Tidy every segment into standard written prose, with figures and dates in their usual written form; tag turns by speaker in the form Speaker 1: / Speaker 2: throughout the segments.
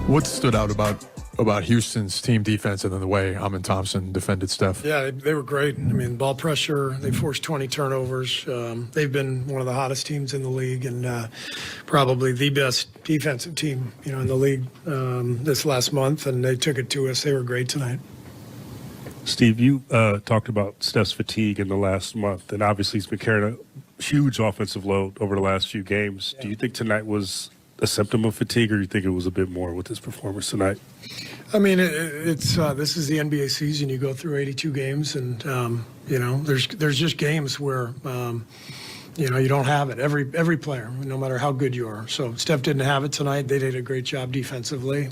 Speaker 1: What stood out about Houston's team defense and then the way Amin Thompson defended Steph?
Speaker 2: Yeah, they were great. I mean, ball pressure, they forced 20 turnovers. They've been one of the hottest teams in the league and probably the best defensive team, in the league this last month, and they took it to us. They were great tonight.
Speaker 3: Steve, you talked about Steph's fatigue in the last month, and obviously he's been carrying a huge offensive load over the last few games. Yeah. Do you think tonight was a symptom of fatigue, or do you think it was a bit more with his performance tonight?
Speaker 2: I mean, it's this is the NBA season. You go through 82 games, and there's just games where you don't have it. Every player, no matter how good you are. So Steph didn't have it tonight. They did a great job defensively.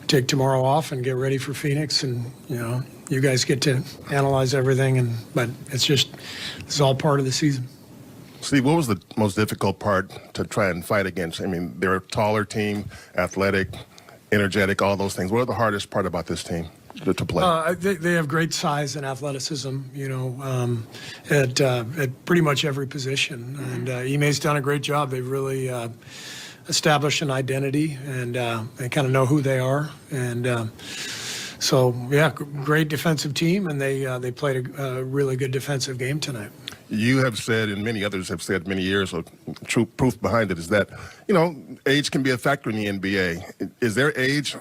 Speaker 2: Take tomorrow off and get ready for Phoenix, and you guys get to analyze everything. But it's all part of the season.
Speaker 4: Steve, what was the most difficult part to try and fight against? I mean, they're a taller team, athletic, energetic, all those things. What are the hardest part about this team to play?
Speaker 2: They have great size and athleticism, at pretty much every position. And Ime's done a great job. They've really established an identity, and they kind of know who they are. And great defensive team, and they played a really good defensive game tonight.
Speaker 4: You have said, and many others have said many years, or true proof behind it is that, age can be a factor in the NBA. Is their age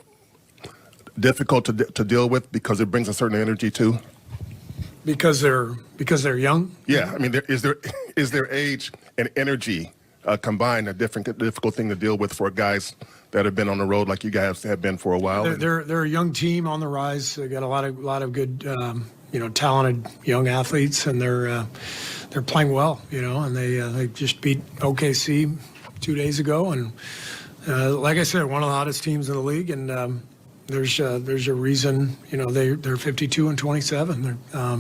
Speaker 4: difficult to deal with because it brings a certain energy too?
Speaker 2: Because they're young?
Speaker 4: Yeah, I mean, is their age and energy combined a difficult thing to deal with for guys that have been on the road like you guys have been for a while?
Speaker 2: They're a young team on the rise. They got a lot of good talented young athletes, and they're playing well, and they just beat OKC 2 days ago, and like I said, one of the hottest teams in the league, and there's a reason, they're 52-27. They're a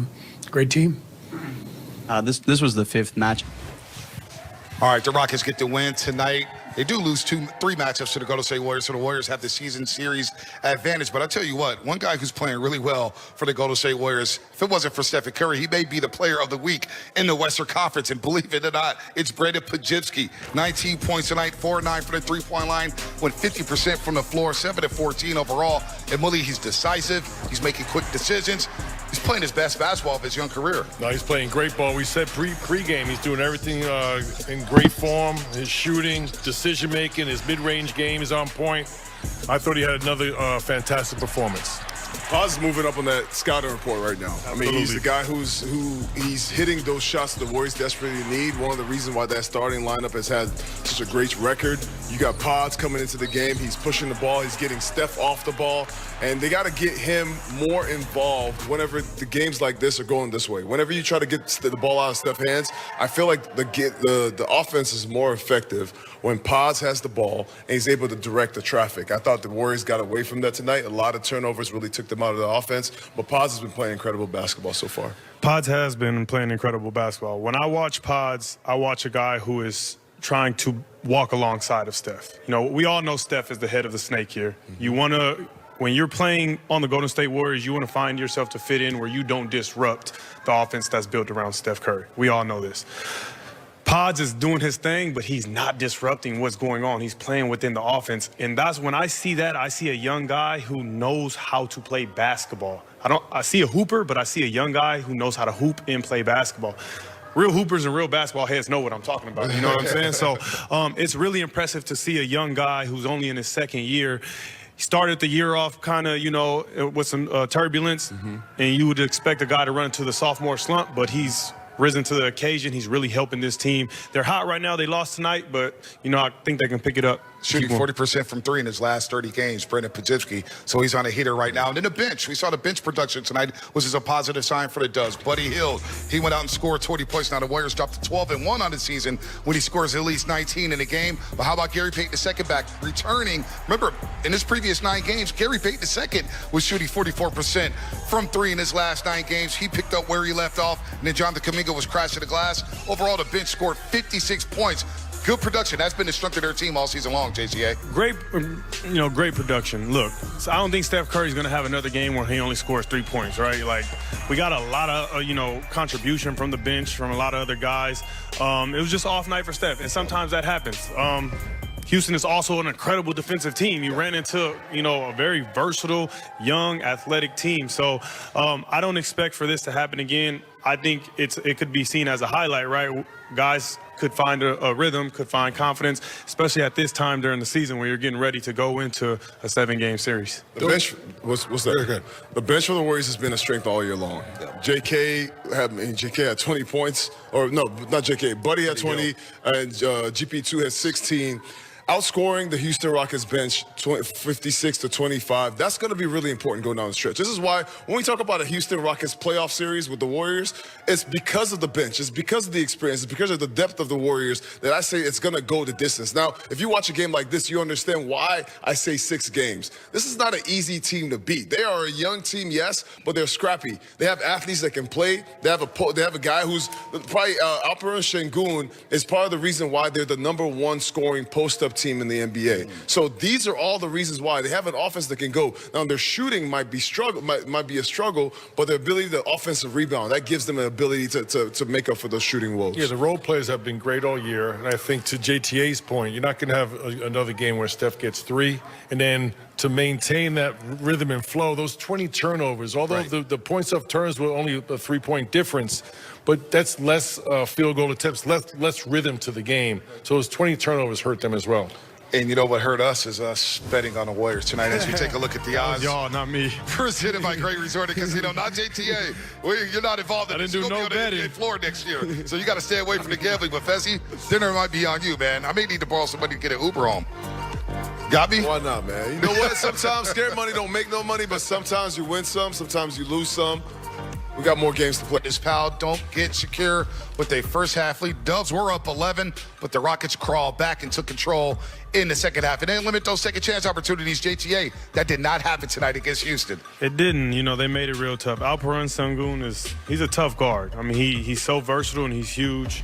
Speaker 2: great team.
Speaker 5: This was the fifth match.
Speaker 6: All right, the Rockets get the win tonight. They do lose 3 matchups to the Golden State Warriors, so the Warriors have the season series advantage. But I'll tell you what, one guy who's playing really well for the Golden State Warriors, if it wasn't for Stephen Curry, he may be the player of the week in the Western Conference. And believe it or not, it's Brandon Pajitsky. 19 points tonight, 4-9 for the three-point line, went 50% from the floor, 7-14 overall. And Mully, he's decisive. He's making quick decisions. He's playing his best basketball of his young career.
Speaker 7: No, he's playing great ball. We said pre-game, he's doing everything in great form. His shooting, decision-making, his mid-range game is on point. I thought he had another fantastic performance.
Speaker 8: Paz is moving up on that scouting report right now.
Speaker 7: Absolutely.
Speaker 8: I mean, he's the guy he's hitting those shots the Warriors desperately need. One of the reasons why that starting lineup has had such a great record. You got Paz coming into the game. He's pushing the ball. He's getting Steph off the ball. And they got to get him more involved whenever the games like this are going this way. Whenever you try to get the ball out of Steph's hands, I feel like the offense is more effective when Paz has the ball and he's able to direct the traffic. I thought the Warriors got away from that tonight. A lot of turnovers really took them out of the offense, but Paz has been playing incredible basketball so far.
Speaker 7: Paz has been playing incredible basketball. When I watch Paz, I watch a guy who is trying to walk alongside of Steph. We all know Steph is the head of the snake here. Mm-hmm. When you're playing on the Golden State Warriors, you want to find yourself to fit in where you don't disrupt the offense that's built around Steph Curry. We all know this. Paz is doing his thing, but he's not disrupting what's going on. He's playing within the offense. And that's when I see that, I see a young guy who knows how to play basketball. I see a hooper, but I see a young guy who knows how to hoop and play basketball. Real hoopers and real basketball heads know what I'm talking about. You know what I'm saying? So it's really impressive to see a young guy who's only in his second year. He started the year off kind of, with some turbulence, and you would expect a guy to run into the sophomore slump, but he's risen to the occasion. He's really helping this team. They're hot right now. They lost tonight, but, I think they can pick it up.
Speaker 6: Shooting 40% from 3 in his last 30 games, Brandon Pajitsky. So he's on a heater right now. And then the bench. We saw the bench production tonight, which is a positive sign for the Dubs. Buddy Hield, he went out and scored 20 points. Now the Warriors dropped to 12-1 on the season when he scores at least 19 in a game. But how about Gary Payton, the second back, returning? Remember, in his previous 9 games, Gary Payton, the second, was shooting 44% from 3 in his last 9 games. He picked up where he left off. And then Jonathan Kuminga was crashing the glass. Overall, the bench scored 56 points. Good production. That's been the strength of their team all season long, JCA.
Speaker 7: Great production. Look, so I don't think Steph Curry's going to have another game where he only scores 3 points, right? Like, we got a lot of, contribution from the bench from a lot of other guys. It was just off night for Steph, and sometimes that happens. Houston is also an incredible defensive team. You ran into, a very versatile, young, athletic team. So I don't expect for this to happen again. I think it could be seen as a highlight, right? Guys could find a rhythm, could find confidence, especially at this time during the season when you're getting ready to go into a 7-game series.
Speaker 8: The bench, what's that? The bench for the Warriors has been a strength all year long. JK had 20 points, or no, not JK. Buddy had 20, and GP2 had 16. Outscoring the Houston Rockets bench 56-25. That's going to be really important going down the stretch. This is why when we talk about a Houston Rockets playoff series with the Warriors, it's because of the bench. It's because of the experience. It's because of the depth of the Warriors that I say it's going to go the distance. Now, if you watch a game like this, you understand why I say 6 games. This is not an easy team to beat. They are a young team, yes, but they're scrappy. They have athletes that can play. They have a guy who's probably Alperen Sengun is part of the reason why they're the #1 scoring post-up team in the NBA. So these are all the reasons why they have an offense that can go. Now their shooting might be a struggle, but their ability to offensive rebound, that gives them an ability to make up for those shooting woes.
Speaker 9: Yeah, the role players have been great all year, and I think to JTA's point, you're not going to have another game where Steph gets 3, and then to maintain that rhythm and flow, those 20 turnovers, although the points off turns were only a 3-point difference, but that's less field goal attempts, less rhythm to the game. So those 20 turnovers hurt them as well.
Speaker 6: And you know what hurt us is us betting on the Warriors tonight as we take a look at the odds.
Speaker 7: Y'all, not me.
Speaker 6: Presented by Great Resort and Casino, not JTA. You're not involved in this.
Speaker 7: I didn't do no betting.
Speaker 6: In Florida next year, so you got to stay away from the gambling. But Fezzi, dinner might be on you, man. I may need to borrow somebody to get an Uber home. Got me?
Speaker 8: Why not, man? You know what? Sometimes scared money don't make no money, but sometimes you win some, sometimes you lose some. We got more games to play.
Speaker 6: This pal don't get secure with a first half lead. Dubs were up 11, but the Rockets crawled back and took control in the second half. And they didn't limit those second chance opportunities, JTA. That did not happen tonight against Houston.
Speaker 7: It didn't. They made it real tough. Alperen Sengun he's a tough guard. I mean, he's so versatile and he's huge.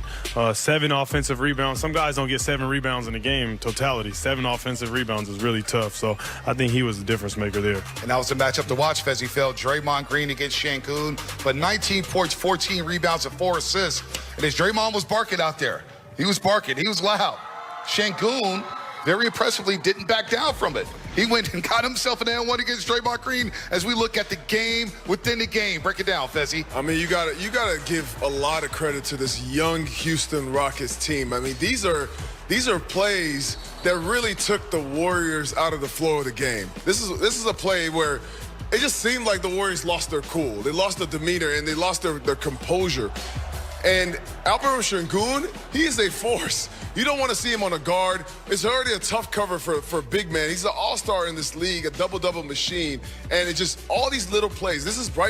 Speaker 7: 7 offensive rebounds. Some guys don't get 7 rebounds in a game totality. 7 offensive rebounds is really tough. So I think he was the difference maker there.
Speaker 6: And that was the matchup to watch. Fezzi fell Draymond Green against Sengun, but 19 points, 14 rebounds, and 4 assists. And as Draymond was barking out there, he was barking. He was loud. Sengun, very impressively, didn't back down from it. He went and got himself an N1 against Draymond Green as we look at the game within the game. Break it down, Fezzi.
Speaker 8: I mean, you gotta give a lot of credit to this young Houston Rockets team. I mean, these are plays that really took the Warriors out of the flow of the game. This is a play where it just seemed like the Warriors lost their cool. They lost their demeanor and they lost their composure. And Alperen Sengun, he is a force. You don't want to see him on a guard. It's already a tough cover for big man. He's an all-star in this league, a double-double machine. And it's just all these little plays. This is Bright.